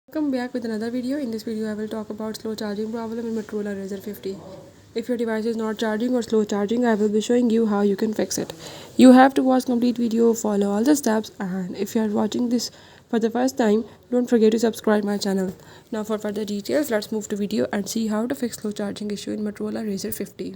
Welcome back with another video. In this video I will talk about slow charging problem in Motorola Razr 50. If your device is not charging or slow charging, I will be showing you how you can fix it. You have to watch complete video, follow all the steps, and if you are watching this for the first time, don't forget to subscribe my channel. Now for further details, let's move to video and see how to fix slow charging issue in Motorola Razr 50.